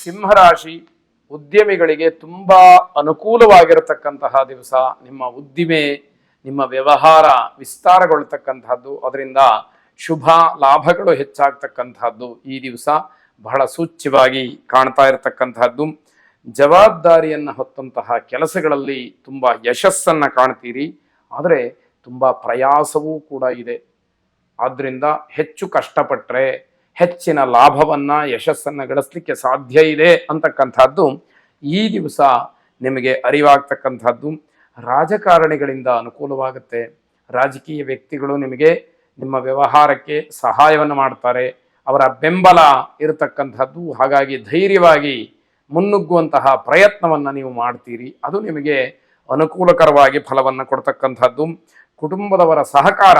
ಸಿಂಹರಾಶಿ ಉದ್ಯಮಿಗಳಿಗೆ ತುಂಬ ಅನುಕೂಲವಾಗಿರತಕ್ಕಂತಹ ದಿವಸ. ನಿಮ್ಮ ಉದ್ದಿಮೆ, ನಿಮ್ಮ ವ್ಯವಹಾರ ವಿಸ್ತಾರಗೊಳ್ತಕ್ಕಂತಹದ್ದು, ಅದರಿಂದ ಶುಭ ಲಾಭಗಳು ಹೆಚ್ಚಾಗ್ತಕ್ಕಂತಹದ್ದು ಈ ದಿವಸ ಬಹಳ ಸೂಚ್ಯವಾಗಿ ಕಾಣ್ತಾ ಇರತಕ್ಕಂತಹದ್ದು. ಜವಾಬ್ದಾರಿಯನ್ನು ಹೊತ್ತಂತಹ ಕೆಲಸಗಳಲ್ಲಿ ತುಂಬ ಯಶಸ್ಸನ್ನು ಕಾಣ್ತೀರಿ, ಆದರೆ ತುಂಬ ಪ್ರಯಾಸವೂ ಕೂಡ ಇದೆ. ಆದ್ದರಿಂದ ಹೆಚ್ಚು ಕಷ್ಟಪಟ್ಟರೆ ಹೆಚ್ಚಿನ ಲಾಭವನ್ನ ಯಶಸ್ಸನ್ನು ಗಳಿಸಲಿಕ್ಕೆ ಸಾಧ್ಯ ಇದೆ ಅಂತಕ್ಕಂಥದ್ದು ಈ ದಿವಸ ನಿಮಗೆ ಅರಿವಾಗ್ತಕ್ಕಂಥದ್ದು. ರಾಜಕಾರಣಿಗಳಿಂದ ಅನುಕೂಲವಾಗುತ್ತೆ. ರಾಜಕೀಯ ವ್ಯಕ್ತಿಗಳು ನಿಮಗೆ ನಿಮ್ಮ ವ್ಯವಹಾರಕ್ಕೆ ಸಹಾಯವನ್ನು ಮಾಡ್ತಾರೆ, ಅವರ ಬೆಂಬಲ ಇರತಕ್ಕಂಥದ್ದು. ಹಾಗಾಗಿ ಧೈರ್ಯವಾಗಿ ಮುನ್ನುಗ್ಗುವಂತಹ ಪ್ರಯತ್ನವನ್ನು ನೀವು ಮಾಡ್ತೀರಿ, ಅದು ನಿಮಗೆ ಅನುಕೂಲಕರವಾಗಿ ಫಲವನ್ನು ಕೊಡ್ತಕ್ಕಂಥದ್ದು. ಕುಟುಂಬದವರ ಸಹಕಾರ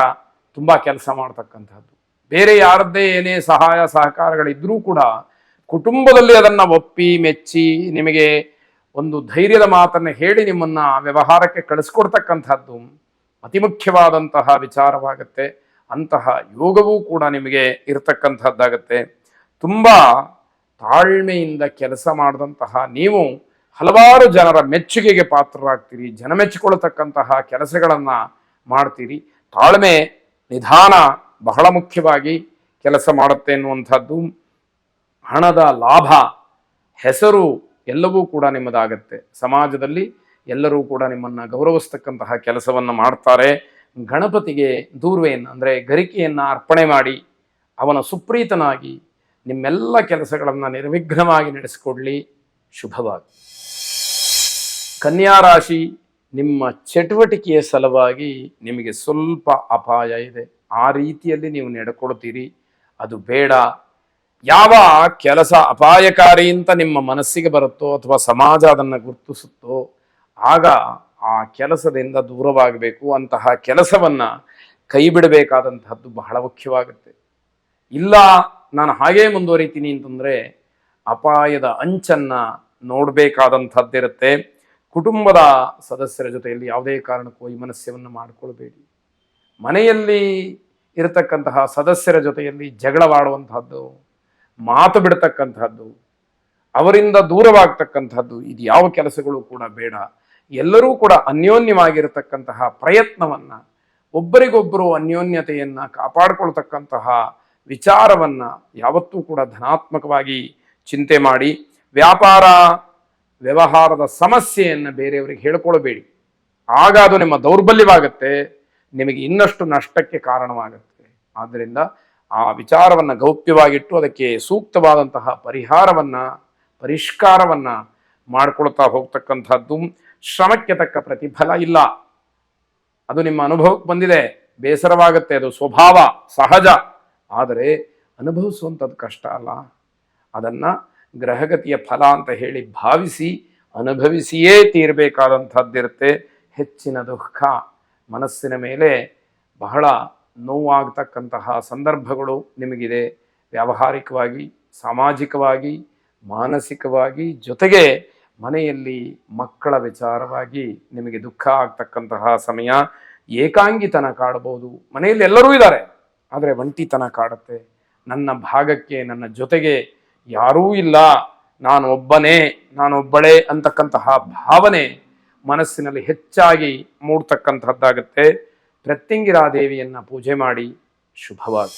ತುಂಬ ಕೆಲಸ ಮಾಡ್ತಕ್ಕಂಥದ್ದು. ಬೇರೆ ಯಾರದ್ದೇ ಏನೇ ಸಹಾಯ ಸಹಕಾರಗಳಿದ್ರೂ ಕೂಡ ಕುಟುಂಬದಲ್ಲಿ ಅದನ್ನು ಒಪ್ಪಿ ಮೆಚ್ಚಿ ನಿಮಗೆ ಒಂದು ಧೈರ್ಯದ ಮಾತನ್ನು ಹೇಳಿ ನಿಮ್ಮನ್ನ ವ್ಯವಹಾರಕ್ಕೆ ಕಳಿಸ್ಕೊಡ್ತಕ್ಕಂಥದ್ದು ಅತಿ ಮುಖ್ಯವಾದಂತಹ ವಿಚಾರವಾಗುತ್ತೆ. ಅಂತಹ ಯೋಗವೂ ಕೂಡ ನಿಮಗೆ ಇರತಕ್ಕಂಥದ್ದಾಗತ್ತೆ. ತುಂಬ ತಾಳ್ಮೆಯಿಂದ ಕೆಲಸ ಮಾಡಿದಂತಹ ನೀವು ಹಲವಾರು ಜನರ ಮೆಚ್ಚುಗೆಗೆ ಪಾತ್ರರಾಗ್ತೀರಿ, ಜನ ಮೆಚ್ಚಿಕೊಳ್ಳತಕ್ಕಂತಹ ಕೆಲಸಗಳನ್ನು ಮಾಡ್ತೀರಿ. ತಾಳ್ಮೆ, ನಿಧಾನ ಬಹಳ ಮುಖ್ಯವಾಗಿ ಕೆಲಸ ಮಾಡುತ್ತೆ ಎನ್ನುವಂಥದ್ದು. ಹಣದ ಲಾಭ, ಹೆಸರು ಎಲ್ಲವೂ ಕೂಡ ನಿಮ್ಮದಾಗತ್ತೆ. ಸಮಾಜದಲ್ಲಿ ಎಲ್ಲರೂ ಕೂಡ ನಿಮ್ಮನ್ನು ಗೌರವಿಸ್ತಕ್ಕಂತಹ ಕೆಲಸವನ್ನು ಮಾಡ್ತಾರೆ. ಗಣಪತಿಗೆ ದೂರ್ವೆಯನ್ನು ಅಂದರೆ ಗರಿಕೆಯನ್ನು ಅರ್ಪಣೆ ಮಾಡಿ ಅವನ ಸುಪ್ರೀತನಾಗಿ ನಿಮ್ಮೆಲ್ಲ ಕೆಲಸಗಳನ್ನು ನಿರ್ವಿಘ್ನವಾಗಿ ನಡೆಸಿಕೊಡಲಿ. ಶುಭವಾಗಿ. ಕನ್ಯಾ ರಾಶಿ, ನಿಮ್ಮ ಚಟುವಟಿಕೆಯ ಸಲುವಾಗಿ ನಿಮಗೆ ಸ್ವಲ್ಪ ಅಪಾಯ ಇದೆ. ಆ ರೀತಿಯಲ್ಲಿ ನೀವು ನಡ್ಕೊಳ್ತೀರಿ, ಅದು ಬೇಡ. ಯಾವ ಕೆಲಸ ಅಪಾಯಕಾರಿ ಅಂತ ನಿಮ್ಮ ಮನಸ್ಸಿಗೆ ಬರುತ್ತೋ ಅಥವಾ ಸಮಾಜ ಅದನ್ನು ಗುರುತಿಸುತ್ತೋ ಆಗ ಆ ಕೆಲಸದಿಂದ ದೂರವಾಗಬೇಕು. ಅಂತಹ ಕೆಲಸವನ್ನು ಕೈ ಬಿಡಬೇಕಾದಂತಹದ್ದು ಬಹಳ ಮುಖ್ಯವಾಗುತ್ತೆ. ಇಲ್ಲ ನಾನು ಹಾಗೇ ಮುಂದುವರಿತೀನಿ ಅಂತಂದರೆ ಅಪಾಯದ ಅಂಚನ್ನು ನೋಡಬೇಕಾದಂಥದ್ದಿರುತ್ತೆ. ಕುಟುಂಬದ ಸದಸ್ಯರ ಜೊತೆಯಲ್ಲಿ ಯಾವುದೇ ಕಾರಣಕ್ಕೂ ವೈಮನಸ್ಯವನ್ನು ಮಾಡಿಕೊಳ್ಬೇಡಿ. ಮನೆಯಲ್ಲಿ ಇರತಕ್ಕಂತಹ ಸದಸ್ಯರ ಜೊತೆಯಲ್ಲಿ ಜಗಳವಾಡುವಂತಹದ್ದು, ಮಾತು ಬಿಡ್ತಕ್ಕಂಥದ್ದು, ಅವರಿಂದ ದೂರವಾಗ್ತಕ್ಕಂಥದ್ದು, ಇದು ಯಾವ ಕೆಲಸಗಳು ಕೂಡ ಬೇಡ. ಎಲ್ಲರೂ ಕೂಡ ಅನ್ಯೋನ್ಯವಾಗಿರತಕ್ಕಂತಹ ಪ್ರಯತ್ನವನ್ನು, ಒಬ್ಬರಿಗೊಬ್ಬರು ಅನ್ಯೋನ್ಯತೆಯನ್ನು ಕಾಪಾಡಿಕೊಳ್ತಕ್ಕಂತಹ ವಿಚಾರವನ್ನು ಯಾವತ್ತೂ ಕೂಡ ಧನಾತ್ಮಕವಾಗಿ ಚಿಂತೆ ಮಾಡಿ. ವ್ಯಾಪಾರ ವ್ಯವಹಾರದ ಸಮಸ್ಯೆಯನ್ನು ಬೇರೆಯವರಿಗೆ ಹೇಳ್ಕೊಳ್ಬೇಡಿ, ಆಗ ಅದು ನಿಮ್ಮ ದೌರ್ಬಲ್ಯವಾಗುತ್ತೆ, ನಿಮಗೆ ಇನ್ನಷ್ಟು ನಷ್ಟಕ್ಕೆ ಕಾರಣವಾಗುತ್ತೆ. ಆದ್ದರಿಂದ ಆ ವಿಚಾರವನ್ನು ಗೌಪ್ಯವಾಗಿಟ್ಟು ಅದಕ್ಕೆ ಸೂಕ್ತವಾದಂತಹ ಪರಿಷ್ಕಾರವನ್ನು ಮಾಡಿಕೊಳ್ತಾ ಹೋಗ್ತಕ್ಕಂಥದ್ದು. ಶ್ರಮಕ್ಕೆ ತಕ್ಕ ಪ್ರತಿಫಲ ಇಲ್ಲ, ಅದು ನಿಮ್ಮ ಅನುಭವಕ್ಕೆ ಬಂದಿದೆ, ಬೇಸರವಾಗುತ್ತೆ, ಅದು ಸ್ವಭಾವ ಸಹಜ. ಆದರೆ ಅನುಭವಿಸುವಂಥದ್ದು ಕಷ್ಟ ಅಲ್ಲ, ಅದನ್ನು ಗ್ರಹಗತಿಯ ಫಲ ಅಂತ ಹೇಳಿ ಭಾವಿಸಿ ಅನುಭವಿಸಿಯೇ ತೀರಬೇಕಾದಂಥದ್ದಿರುತ್ತೆ. ಹೆಚ್ಚಿನ ದುಃಖ ಮನಸ್ಸಿನ ಮೇಲೆ ಬಹಳ ನೋವಾಗತಕ್ಕಂತಹ ಸಂದರ್ಭಗಳು ನಿಮಗಿದೆ. ವ್ಯಾವಹಾರಿಕವಾಗಿ, ಸಾಮಾಜಿಕವಾಗಿ, ಮಾನಸಿಕವಾಗಿ, ಜೊತೆಗೆ ಮನೆಯಲ್ಲಿ ಮಕ್ಕಳ ವಿಚಾರವಾಗಿ ನಿಮಗೆ ದುಃಖ ಆಗ್ತಕ್ಕಂತಹ ಸಮಯ. ಏಕಾಂಗಿತನ ಕಾಡಬಹುದು. ಮನೆಯಲ್ಲಿ ಎಲ್ಲರೂ ಇದ್ದಾರೆ, ಆದರೆ ಒಂಟಿತನ ಕಾಡುತ್ತೆ. ನನ್ನ ಭಾಗಕ್ಕೆ, ನನ್ನ ಜೊತೆಗೆ ಯಾರೂ ಇಲ್ಲ, ನಾನು ಒಬ್ಬಳೇ ಅಂತಕ್ಕಂತಹ ಭಾವನೆ ಮನಸ್ಸಿನಲ್ಲಿ ಹೆಚ್ಚಾಗಿ ಮೂಡ್ತಕ್ಕಂಥದ್ದಾಗುತ್ತೆ. ಪ್ರತ್ಯಂಗಿರಾದೇವಿಯನ್ನು ಪೂಜೆ ಮಾಡಿ. ಶುಭವಾಗಿ.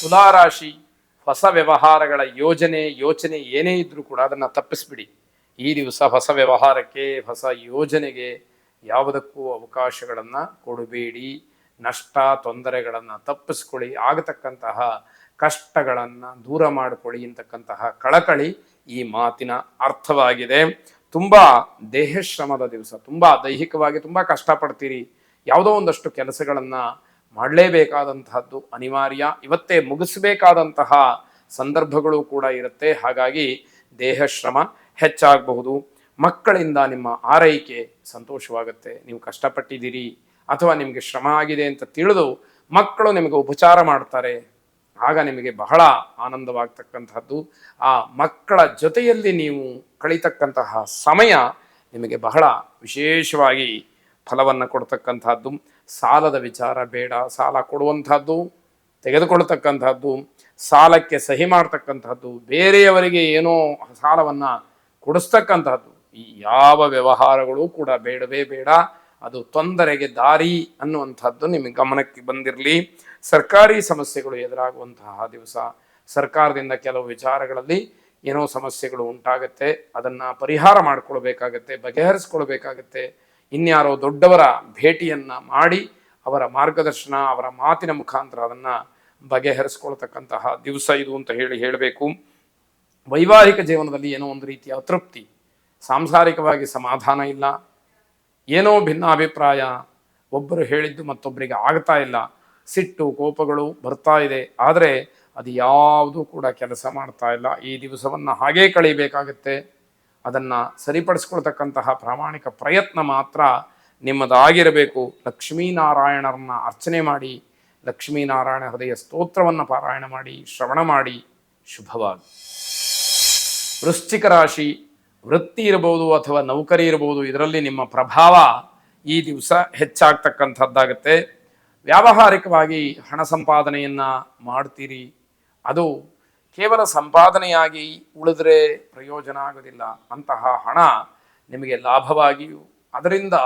ತುಲಾರಾಶಿ, ಹೊಸ ವ್ಯವಹಾರಗಳ ಯೋಚನೆ ಏನೇ ಇದ್ರೂ ಕೂಡ ಅದನ್ನು ತಪ್ಪಿಸ್ಬಿಡಿ. ಈ ದಿವಸ ಹೊಸ ವ್ಯವಹಾರಕ್ಕೆ, ಹೊಸ ಯೋಜನೆಗೆ ಯಾವುದಕ್ಕೂ ಅವಕಾಶಗಳನ್ನು ಕೊಡಬೇಡಿ. ನಷ್ಟ ತೊಂದರೆಗಳನ್ನು ತಪ್ಪಿಸ್ಕೊಳ್ಳಿ, ಆಗತಕ್ಕಂತಹ ಕಷ್ಟಗಳನ್ನು ದೂರ ಮಾಡಿಕೊಳ್ಳಿ ಅಂತಕ್ಕಂತಹ ಕಳಕಳಿ ಈ ಮಾತಿನ ಅರ್ಥವಾಗಿದೆ. ತುಂಬ ದೇಹಶ್ರಮದ ದಿವಸ, ತುಂಬ ದೈಹಿಕವಾಗಿ ತುಂಬ ಕಷ್ಟಪಡ್ತೀರಿ. ಯಾವುದೋ ಒಂದಷ್ಟು ಕೆಲಸಗಳನ್ನು ಮಾಡಲೇಬೇಕಾದಂತಹದ್ದು ಅನಿವಾರ್ಯ, ಇವತ್ತೇ ಮುಗಿಸಬೇಕಾದಂತಹ ಸಂದರ್ಭಗಳು ಕೂಡ ಇರುತ್ತೆ. ಹಾಗಾಗಿ ದೇಹಶ್ರಮ ಹೆಚ್ಚಾಗಬಹುದು. ಮಕ್ಕಳಿಂದ ನಿಮ್ಮ ಆರೈಕೆ ಸಂತೋಷವಾಗುತ್ತೆ. ನೀವು ಕಷ್ಟಪಟ್ಟಿದ್ದೀರಿ ಅಥವಾ ನಿಮಗೆ ಶ್ರಮ ಆಗಿದೆ ಅಂತ ತಿಳಿದು ಮಕ್ಕಳು ನಿಮಗೆ ಉಪಚಾರ ಮಾಡ್ತಾರೆ, ಆಗ ನಿಮಗೆ ಬಹಳ ಆನಂದವಾಗ್ತಕ್ಕಂಥದ್ದು. ಆ ಮಕ್ಕಳ ಜೊತೆಯಲ್ಲಿ ನೀವು ಕಳೀತಕ್ಕಂತಹ ಸಮಯ ನಿಮಗೆ ಬಹಳ ವಿಶೇಷವಾಗಿ ಫಲವನ್ನು ಕೊಡ್ತಕ್ಕಂಥದ್ದು. ಸಾಲದ ವಿಚಾರ ಬೇಡ, ಸಾಲ ಕೊಡುವಂಥದ್ದು, ತೆಗೆದುಕೊಳ್ತಕ್ಕಂಥದ್ದು, ಸಾಲಕ್ಕೆ ಸಹಿ ಮಾಡ್ತಕ್ಕಂತಹದ್ದು, ಬೇರೆಯವರಿಗೆ ಏನೋ ಸಾಲವನ್ನು ಕೊಡಿಸ್ತಕ್ಕಂತಹದ್ದು, ಈ ಯಾವ ವ್ಯವಹಾರಗಳು ಕೂಡ ಬೇಡವೇ ಬೇಡ. ಅದು ತೊಂದರೆಗೆ ದಾರಿ ಅನ್ನುವಂಥದ್ದು ನಿಮಗೆ ಗಮನಕ್ಕೆ ಬಂದಿರಲಿ. ಸರ್ಕಾರಿ ಸಮಸ್ಯೆಗಳು ಎದುರಾಗುವಂತಹ ದಿವಸ. ಸರ್ಕಾರದಿಂದ ಕೆಲವು ವಿಚಾರಗಳಲ್ಲಿ ಏನೋ ಸಮಸ್ಯೆಗಳು ಉಂಟಾಗತ್ತೆ, ಅದನ್ನು ಪರಿಹಾರ ಮಾಡಿಕೊಳ್ಬೇಕಾಗತ್ತೆ, ಬಗೆಹರಿಸ್ಕೊಳ್ಬೇಕಾಗತ್ತೆ. ಇನ್ಯಾರೋ ದೊಡ್ಡವರ ಭೇಟಿಯನ್ನು ಮಾಡಿ ಅವರ ಮಾರ್ಗದರ್ಶನ, ಅವರ ಮಾತಿನ ಮುಖಾಂತರ ಅದನ್ನು ಬಗೆಹರಿಸ್ಕೊಳ್ತಕ್ಕಂತಹ ದಿವಸ ಇದು ಅಂತ ಹೇಳಬೇಕು. ವೈವಾಹಿಕ ಜೀವನದಲ್ಲಿ ಏನೋ ಒಂದು ರೀತಿಯ ಅತೃಪ್ತಿ, ಸಾಂಸಾರಿಕವಾಗಿ ಸಮಾಧಾನ ಇಲ್ಲ, ಏನೋ ಭಿನ್ನಾಭಿಪ್ರಾಯ, ಒಬ್ಬರು ಹೇಳಿದ್ದು ಮತ್ತೊಬ್ಬರಿಗೆ ಆಗ್ತಾ ಇಲ್ಲ, ಸಿಟ್ಟು ಕೋಪಗಳು ಬರ್ತಾ ಇದೆ, ಆದರೆ ಅದು ಯಾವುದೂ ಕೂಡ ಕೆಲಸ ಮಾಡ್ತಾ ಇಲ್ಲ. ಈ ದಿವಸವನ್ನು ಹಾಗೇ ಕಳೀಬೇಕಾಗತ್ತೆ. ಅದನ್ನು ಸರಿಪಡಿಸ್ಕೊಳ್ತಕ್ಕಂತಹ ಪ್ರಾಮಾಣಿಕ ಪ್ರಯತ್ನ ಮಾತ್ರ ನಿಮ್ಮದಾಗಿರಬೇಕು. ಲಕ್ಷ್ಮೀನಾರಾಯಣರನ್ನ ಅರ್ಚನೆ ಮಾಡಿ, ಲಕ್ಷ್ಮೀನಾರಾಯಣ ಹೃದಯ ಸ್ತೋತ್ರವನ್ನು ಪಾರಾಯಣ ಮಾಡಿ, ಶ್ರವಣ ಮಾಡಿ. ಶುಭವಾಗಿ. ವೃಶ್ಚಿಕ ರಾಶಿ, ವೃತ್ತಿ ಇರಬಹುದು ಅಥವಾ ನೌಕರಿ ಇರಬಹುದು, ಇದರಲ್ಲಿ ನಿಮ್ಮ ಪ್ರಭಾವ ಈ ದಿವಸ ಹೆಚ್ಚಾಗ್ತಕ್ಕಂಥದ್ದಾಗತ್ತೆ. ವ್ಯಾವಹಾರಿಕವಾಗಿ ಹಣ ಸಂಪಾದನೆಯನ್ನು ಮಾಡ್ತೀರಿ. ಅದು ಕೇವಲ ಸಂಪಾದನೆಯಾಗಿ ಉಳಿದ್ರೆ ಪ್ರಯೋಜನ ಆಗೋದಿಲ್ಲ. ಅಂತಹ ಹಣ ನಿಮಗೆ ಲಾಭವಾಗಿಯೂ ಅದರಿಂದ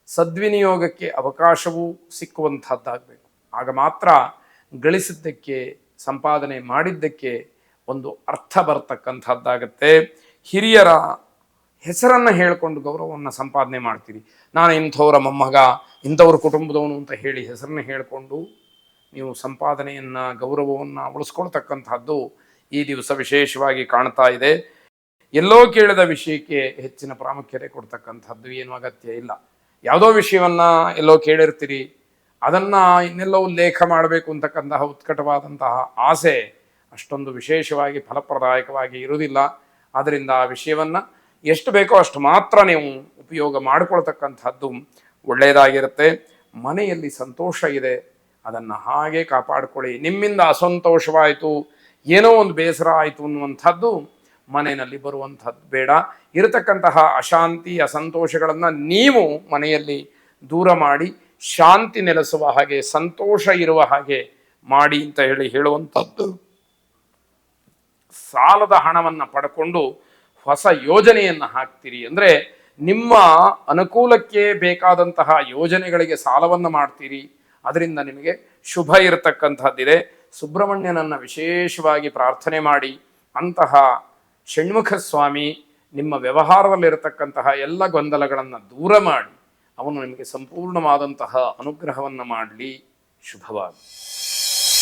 ಸದ್ವಿನಿಯೋಗಕ್ಕೆ ಅವಕಾಶವೂ ಸಿಕ್ಕುವಂಥದ್ದಾಗಬೇಕು. ಆಗ ಮಾತ್ರ ಗಳಿಸಿದ್ದಕ್ಕೆ, ಸಂಪಾದನೆ ಮಾಡಿದ್ದಕ್ಕೆ ಒಂದು ಅರ್ಥ ಬರ್ತಕ್ಕಂಥದ್ದಾಗತ್ತೆ. ಹಿರಿಯರ ಹೆಸರನ್ನು ಹೇಳಿಕೊಂಡು ಗೌರವವನ್ನು ಸಂಪಾದನೆ ಮಾಡ್ತೀರಿ. ನಾನು ಇಂಥವರ ಮೊಮ್ಮಗ, ಇಂಥವ್ರ ಕುಟುಂಬದವನು ಅಂತ ಹೇಳಿ ಹೆಸರನ್ನು ಹೇಳಿಕೊಂಡು ನೀವು ಸಂಪಾದನೆಯನ್ನು, ಗೌರವವನ್ನು ಉಳಿಸ್ಕೊಳ್ತಕ್ಕಂಥದ್ದು ಈ ದಿವಸ ವಿಶೇಷವಾಗಿ ಕಾಣ್ತಾ ಇದೆ. ಎಲ್ಲೋ ಕೇಳಿದ ವಿಷಯಕ್ಕೆ ಹೆಚ್ಚಿನ ಪ್ರಾಮುಖ್ಯತೆ ಕೊಡ್ತಕ್ಕಂಥದ್ದು ಏನು ಅಗತ್ಯ ಇಲ್ಲ. ಯಾವುದೋ ವಿಷಯವನ್ನು ಎಲ್ಲೋ ಕೇಳಿರ್ತೀರಿ, ಅದನ್ನು ಇನ್ನೆಲ್ಲೋ ಉಲ್ಲೇಖ ಮಾಡಬೇಕು ಅಂತಕ್ಕಂತಹ ಉತ್ಕಟವಾದಂತಹ ಆಸೆ ಅಷ್ಟೊಂದು ವಿಶೇಷವಾಗಿ ಫಲಪ್ರದಾಯಕವಾಗಿ ಇರುವುದಿಲ್ಲ. ಆದ್ದರಿಂದ ಆ ವಿಷಯವನ್ನು ಎಷ್ಟು ಬೇಕೋ ಅಷ್ಟು ಮಾತ್ರ ನೀವು ಉಪಯೋಗ ಮಾಡಿಕೊಳ್ತಕ್ಕಂಥದ್ದು ಒಳ್ಳೆಯದಾಗಿರುತ್ತೆ. ಮನೆಯಲ್ಲಿ ಸಂತೋಷ ಇದೆ, ಅದನ್ನು ಹಾಗೆ ಕಾಪಾಡಿಕೊಳ್ಳಿ. ನಿಮ್ಮಿಂದ ಅಸಂತೋಷವಾಯಿತು, ಏನೋ ಒಂದು ಬೇಸರ ಆಯಿತು ಅನ್ನುವಂಥದ್ದು ಮನೆಯಲ್ಲಿ ಬರುವಂಥದ್ದು ಬೇಡ. ಇರತಕ್ಕಂತಹ ಅಶಾಂತಿ, ಅಸಂತೋಷಗಳನ್ನು ನೀವು ಮನೆಯಲ್ಲಿ ದೂರ ಮಾಡಿ ಶಾಂತಿ ನೆಲೆಸುವ ಹಾಗೆ, ಸಂತೋಷ ಇರುವ ಹಾಗೆ ಮಾಡಿ ಅಂತ ಹೇಳುವಂಥದ್ದು. ಸಾಲದ ಹಣವನ್ನು ಪಡ್ಕೊಂಡು ಹೊಸ ಯೋಜನೆಯನ್ನು ಹಾಕ್ತೀರಿ ಅಂದರೆ ನಿಮ್ಮ ಅನುಕೂಲಕ್ಕೆ ಬೇಕಾದಂತಹ ಯೋಜನೆಗಳಿಗೆ ಸಾಲವನ್ನು ಮಾಡ್ತೀರಿ. ಅದರಿಂದ ನಿಮಗೆ ಶುಭ ಇರತಕ್ಕಂಥದ್ದಿದೆ. ಸುಬ್ರಹ್ಮಣ್ಯನನ್ನು ವಿಶೇಷವಾಗಿ ಪ್ರಾರ್ಥನೆ ಮಾಡಿ. ಅಂತಹ ಷಣ್ಮುಖ ಸ್ವಾಮಿ ನಿಮ್ಮ ವ್ಯವಹಾರದಲ್ಲಿರತಕ್ಕಂತಹ ಎಲ್ಲ ಗೊಂದಲಗಳನ್ನು ದೂರ ಮಾಡಿ ಅವನು ನಿಮಗೆ ಸಂಪೂರ್ಣವಾದಂತಹ ಅನುಗ್ರಹವನ್ನು ಮಾಡಲಿ. ಶುಭವಾಗಿ.